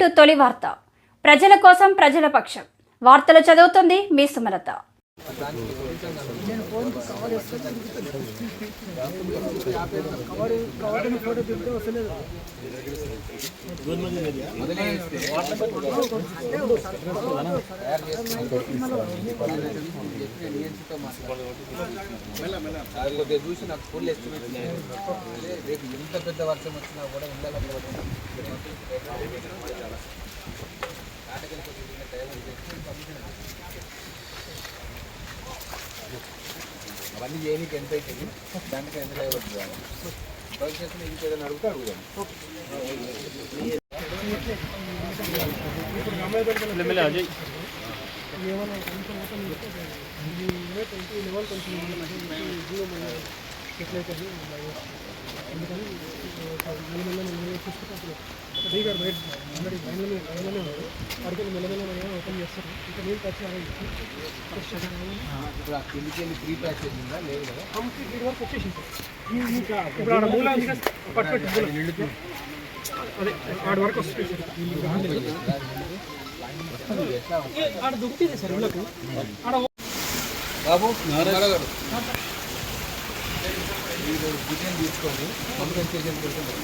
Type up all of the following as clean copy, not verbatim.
To తొలి వార్త. ప్రజల కోసం ప్రజల పక్షం. వార్తలు చదువుతుంది మీ సుమలత. చూసి నాకు ఫుల్ ఎస్టిమేట్ రేపు ఎంత పెద్ద వర్షం వచ్చినా కూడా అవన్నీ చేయడానికి ఎంత అవుతుంది, దానికి ఎంత లేవచ్చు చేసిన ఇంకేదైనా అడుగుతా అడుగుదాం. అందుకని చూసుకుంటే గారు బయట ఆల్రెడీ లైన్లోనే ఉన్నారు. వాడికి మెల్లమెల్ల ఓపెన్ చేస్తారు. ఇంకా నీళ్ళు టచ్ ఇప్పుడు ఆ కిందికి వెళ్ళి ఫ్రీ ప్యాకేజ్ ఉందా లేదు కదా, కంప్లీట్ వీడి వరకు వచ్చేసింది సార్. ఇప్పుడు ఆడ మూల పట్టుపెట్టి అదే ఆడ వరకు వస్తుంది ఆడ దుక్కింది సార్ ఇళ్ళకు. ఆడ బాబు గారు డిటైన్ తీసుకోండి. Compensation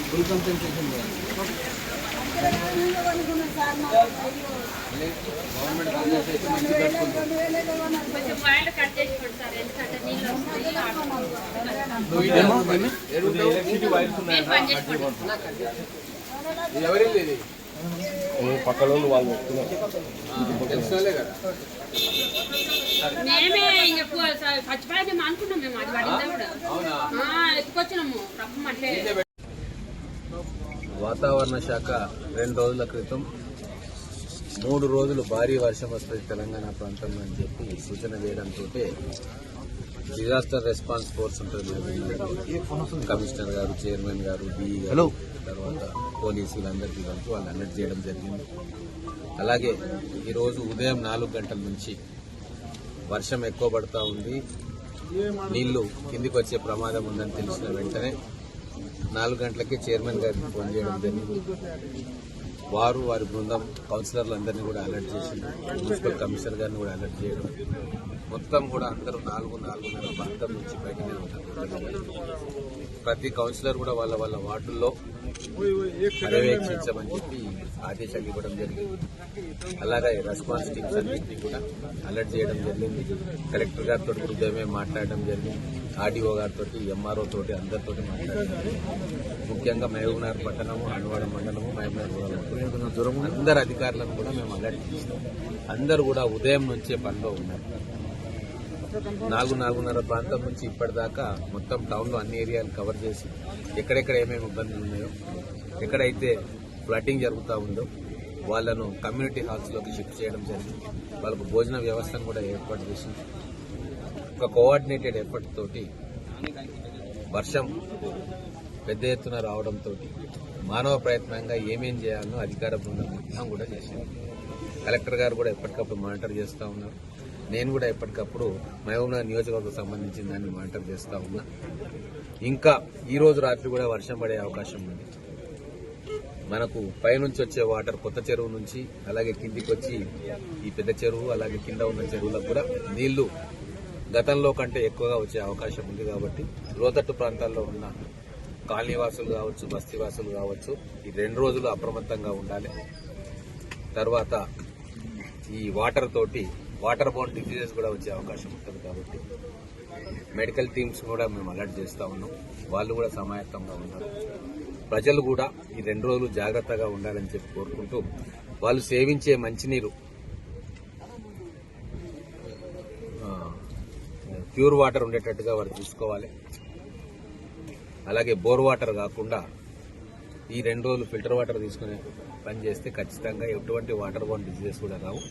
full compensation government compensation మంచి ఎవరి లేదు పక్కన వాళ్ళు తెలుసుకోలే కదా. మేమే చచ్చిపోయి మేము అనుకున్నాం. మేము అది పడిందా కూడా ఎత్తుకొచ్చినాము రప్పమంటే. వాతావరణ శాఖ 2 రోజుల క్రితం 3 రోజులు భారీ వర్షం వస్తుంది తెలంగాణ ప్రాంతంలో అని చెప్పి సూచన చేయడంతో డిజాస్టర్ రెస్పాన్స్ ఫోర్స్ ఉంటుంది, కమిషనర్ గారు, చైర్మన్ గారు, డిఈ గారు, తర్వాత పోలీసులందరికీ కలిపి వాళ్ళు అలర్ట్ చేయడం జరిగింది. అలాగే ఈరోజు ఉదయం 4 గంటల నుంచి వర్షం ఎక్కువ పడుతూ ఉంది, నీళ్లు కిందికి వచ్చే ప్రమాదం ఉందని తెలిసిన వెంటనే 4 గంటలకే చైర్మన్ గారికి ఫోన్ చేయడం జరిగింది. వారు వారి బృందం కౌన్సిలర్లందరినీ కూడా అలర్ట్ చేసింది, మున్సిపల్ కమిషనర్ గారిని కూడా అలర్ట్ చేయడం. మొత్తం కూడా అందరూ 4-4:30 ప్రాంతం నుంచి బయటనే ఉంటారు. ప్రతి కౌన్సిలర్ కూడా వాళ్ళ వాళ్ళ వార్డుల్లో పర్యవేక్షించమని చెప్పి ఆదేశాలు ఇవ్వడం జరిగింది. అలాగే రెస్పాన్స్ టీమ్స్ అన్నింటినీ కూడా అలర్ట్ చేయడం జరిగింది. కలెక్టర్ గారితో ఉదయమే మాట్లాడడం జరిగింది, ఆర్డీఓ గారితో, ఎంఆర్ఓ తోటి, అందరితో మాట్లాడడం జరిగింది. ముఖ్యంగా మహబూబ్నగర్ పట్టణము, హనువాడ మండలము, మహబూబ్నగర్ అందరు అధికారులను కూడా మేము అలర్ట్ చేస్తాం. అందరూ కూడా ఉదయం నుంచే పనిలో ఉన్నారు. 4-4:30 ప్రాంతం నుంచి ఇప్పటిదాకా మొత్తం టౌన్లో అన్ని ఏరియాలు కవర్ చేసి ఎక్కడెక్కడ ఏమేమి ఇబ్బందులు ఉన్నాయో, ఎక్కడైతే ఫ్లడ్డింగ్ జరుగుతూ ఉందో వాళ్ళను కమ్యూనిటీ హాల్స్లోకి షిఫ్ట్ చేయడం జరిగింది. వాళ్ళకు భోజన వ్యవస్థను కూడా ఏర్పాటు చేసింది. ఒక కోఆర్డినేటెడ్ ఎఫర్ట్ తోటి వర్షం పెద్ద ఎత్తున రావడంతో మానవ ప్రయత్నంగా ఏమేం చేయాలనో అధికార బృందం మొత్తం కూడా చేసింది. కలెక్టర్ గారు కూడా ఎప్పటికప్పుడు మానిటర్ చేస్తూ ఉన్నారు. నేను కూడా ఎప్పటికప్పుడు మహబూబ్నగర్ నియోజకవర్గం సంబంధించిన దాన్ని మానిటర్ చేస్తూ ఉన్నా. ఇంకా ఈ రోజు రాత్రి కూడా వర్షం పడే అవకాశం ఉంది. మనకు పైనుంచి వచ్చే వాటర్ కొత్త చెరువు నుంచి అలాగే కిందికి వచ్చి ఈ పెద్ద చెరువు అలాగే కింద ఉన్న చెరువులకు కూడా నీళ్లు గతంలో కంటే ఎక్కువగా వచ్చే అవకాశం ఉంది. కాబట్టి లోతట్టు ప్రాంతాల్లో ఉన్న కాలనీవాసులు కావచ్చు, బస్తీవాసులు కావచ్చు, ఈ 2 రోజులు అప్రమత్తంగా ఉండాలి. తర్వాత ఈ వాటర్ తోటి వాటర్ బోర్న్ డిసీజెస్ కూడా వచ్చే అవకాశం ఉంటుంది. కాబట్టి మెడికల్ టీమ్స్ కూడా మేము అలర్ట్ చేస్తూ ఉన్నాం. వాళ్ళు కూడా సమాయత్తంగా ఉన్నారు. ప్రజలు కూడా ఈ 2 రోజులు జాగ్రత్తగా ఉండాలని చెప్పి కోరుకుంటూ, వాళ్ళు సేవించే మంచినీరు ప్యూర్ వాటర్ ఉండేటట్టుగా వారు చూసుకోవాలి. అలాగే బోర్ వాటర్ కాకుండా ఈ 2 రోజులు ఫిల్టర్ వాటర్ తీసుకునే పని చేస్తే ఖచ్చితంగా ఎటువంటి వాటర్ బోర్న్ డిసీజెస్ కూడా రావు.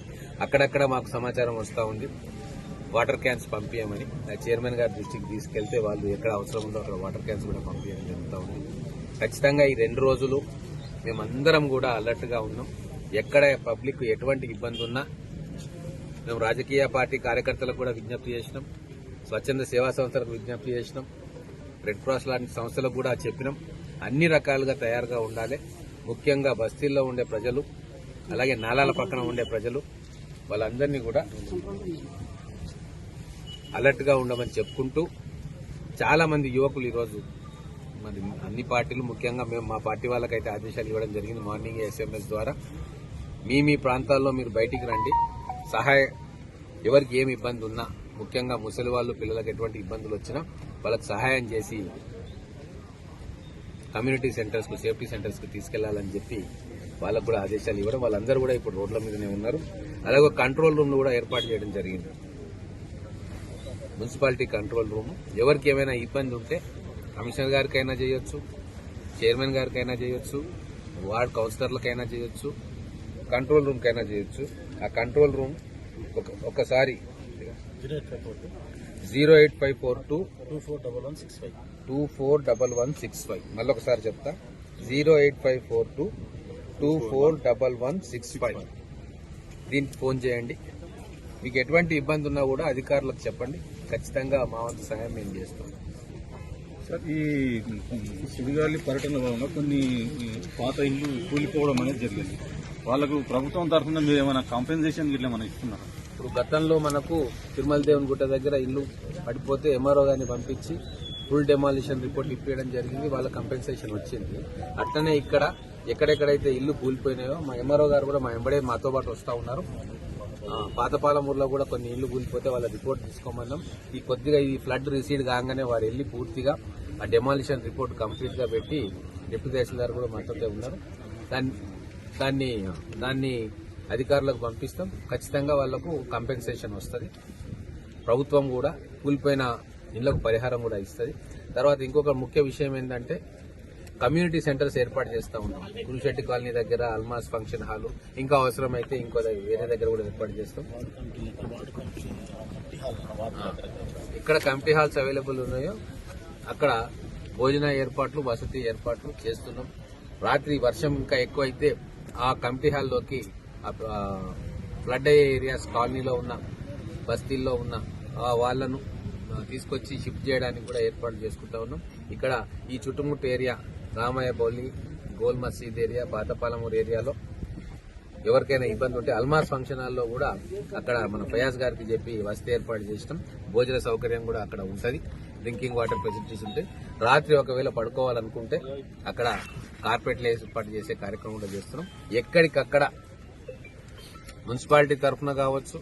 అక్కడక్కడ మాకు సమాచారం వస్తూ ఉంది వాటర్ క్యాన్స్ పంపించమని. చైర్మన్ గారి దృష్టికి తీసుకెళ్తే వాళ్ళు ఎక్కడ అవసరం ఉందో అక్కడ వాటర్ క్యాన్స్ కూడా పంపించడం జరుగుతూ ఉంది. ఖచ్చితంగా ఈ 2 రోజులు మేమందరం కూడా అలర్ట్గా ఉన్నాం. ఎక్కడ పబ్లిక్ ఎటువంటి ఇబ్బంది ఉన్నా మేము రాజకీయ పార్టీ కార్యకర్తలకు కూడా విజ్ఞప్తి చేసినాం, స్వచ్ఛంద సేవా సంస్థలకు విజ్ఞప్తి చేసినాం, రెడ్ క్రాస్ లాంటి సంస్థలకు కూడా చెప్పినాం. అన్ని రకాలుగా తయారుగా ఉండాలి. ముఖ్యంగా బస్తీల్లో ఉండే ప్రజలు అలాగే నాలాల పక్కన ఉండే ప్రజలు వాళ్ళందరినీ కూడా అలర్ట్ గా ఉండమని చెప్పుకుంటూ చాలా మంది యువకులు ఈరోజు మరి అన్ని పార్టీలు ముఖ్యంగా మేము మా పార్టీ వాళ్ళకైతే ఆదేశాలు ఇవ్వడం జరిగింది మార్నింగ్ SMS ద్వారా మీ ప్రాంతాల్లో మీరు బయటికి రండి ఎవరికి ఏమి ఇబ్బంది ఉన్నా ముఖ్యంగా ముసలి వాళ్ళు పిల్లలకు ఎటువంటి ఇబ్బందులు వచ్చినా వాళ్ళకి సహాయం చేసి కమ్యూనిటీ సెంటర్స్ కు సేఫ్టీ సెంటర్స్ కు తీసుకెళ్లాలని చెప్పి వాళ్ళకు కూడా ఆదేశాలు ఇవ్వడం వాళ్ళందరూ కూడా ఇప్పుడు రోడ్ల మీదనే ఉన్నారు. అలాగే కంట్రోల్ రూమ్ కూడా ఏర్పాటు చేయడం జరిగింది. మున్సిపాలిటీ కంట్రోల్ రూమ్ ఎవరికి ఏమైనా ఇబ్బంది ఉంటే కమిషనర్ గారికైనా చేయొచ్చు, చైర్మన్ గారికైనా చేయొచ్చు, వార్డ్ కౌన్సిలర్లకైనా చేయొచ్చు, కంట్రోల్ రూమ్ కైనా చేయొచ్చు. ఆ కంట్రోల్ రూమ్ ఒకసారి 08542 241165 మళ్ళీ ఒకసారి చెప్తా 08542 241165 దీనికి ఫోన్ చేయండి. మీకు ఎటువంటి ఇబ్బంది ఉన్నా కూడా అధికారులకు చెప్పండి. ఖచ్చితంగా మా వంతు సహాయం మేము చేస్తాం. సార్ ఈ సుడిగాలి పర్యటనలో భాగంగా కొన్ని పాత ఇల్లు కూలిపోవడం అనేది జరిగింది. వాళ్ళకు ప్రభుత్వం తరఫున మీరు ఏమైనా కాంపెన్సేషన్ గిట్ల ఏమైనా ఇస్తున్నారా? ఇప్పుడు గతంలో మనకు తిరుమల దేవుని గుట్ట దగ్గర ఇల్లు పడిపోతే MRO గారిని పంపించి ఫుల్ డెమాలిషన్ రిపోర్ట్ ఇప్పించడం జరిగింది. వాళ్ళ కంపెన్సేషన్ వచ్చింది. అట్లనే ఇక్కడ ఎక్కడెక్కడైతే ఇల్లు కూలిపోయినాయో మా MRO గారు కూడా మా వెంబడే మాతో పాటు వస్తూ ఉన్నారు. పాతపాలమూరులో కూడా కొన్ని ఇల్లు కూలిపోతే వాళ్ళ రిపోర్ట్ తీసుకోమన్నాం. కొద్దిగా ఈ ఫ్లడ్ రిసీడ్ కాగానే వారు వెళ్లి పూర్తిగా ఆ డెమాలిషన్ రిపోర్ట్ కంప్లీట్ గా పెట్టి డిప్యూటీ తహసీల్దార్ కూడా మాతో ఉన్నారు. దాన్ని అధికారులకు పంపిస్తాం. ఖచ్చితంగా వాళ్లకు కంపెన్సేషన్ వస్తుంది. ప్రభుత్వం కూడా కూలిపోయిన ఇళ్లకు పరిహారం కూడా ఇస్తుంది. తర్వాత ఇంకొక ముఖ్య విషయం ఏంటంటే కమ్యూనిటీ సెంటర్స్ ఏర్పాటు చేస్తూ ఉంటాం. గురుశెట్టి కాలనీ దగ్గర అల్మాస్ ఫంక్షన్ హాల్, ఇంకా అవసరమైతే వేరే దగ్గర కూడా ఏర్పాటు చేస్తాం. ఇక్కడ కమిటీ హాల్స్ అవైలబుల్ ఉన్నాయో అక్కడ భోజన ఏర్పాట్లు, వసతి ఏర్పాట్లు చేస్తున్నాం. రాత్రి వర్షం ఇంకా ఎక్కువైతే ఆ కమిటీ హాల్లోకి ఫ్లడ్ అయ్యే ఏరియాస్ కాలనీలో ఉన్న బస్తీల్లో ఉన్న వాళ్లను తీసుకొచ్చి షిఫ్ట్ చేయడానికి కూడా ఏర్పాటు చేసుకుంటా ఉన్నాం. ఇక్కడ ఈ చుట్టుముట్టు ఏరియా రామయ్య బౌలి, గోల్ మసీద్ ఏరియా, పాతపాలమూరు ఏరియాలో ఎవరికైనా ఇబ్బంది ఉంటే అల్మాస్ ఫంక్షన్ హాల్లో కూడా అక్కడ మన ఫయాజ్ గారికి చెప్పి వసతి ఏర్పాటు చేసినాం. భోజన సౌకర్యం కూడా అక్కడ ఉంటుంది. డ్రింకింగ్ వాటర్ ఫెసిలిటీస్ ఉంటాయి. రాత్రి ఒకవేళ పడుకోవాలనుకుంటే అక్కడ కార్పెట్లు ఏర్పాటు చేసే కార్యక్రమం కూడా చేస్తున్నాం. ఎక్కడికక్కడ మున్సిపాలిటీ తరఫున కావచ్చు,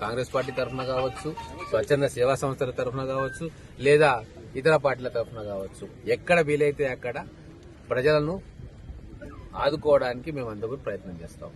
కాంగ్రెస్ పార్టీ తరఫున కావచ్చు, స్వచ్ఛంద సేవా సంస్థల తరఫున కావచ్చు, లేదా ఇతర పార్టీల తరఫున కావచ్చు, ఎక్కడ వీలైతే అక్కడ ప్రజలను ఆదుకోవడానికి మేము అందరూ ప్రయత్నం చేస్తాం.